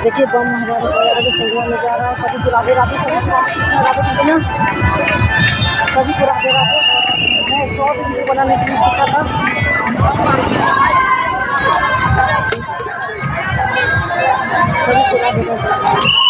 देखिए बम हमारे वगैरह की संख्या में जा रहा है। सभी को राधे राधे, सभी को राधे राधे। मैं शॉर्ट वीडियो बनाने के लिए सीखा था। सभी को राधे राधे।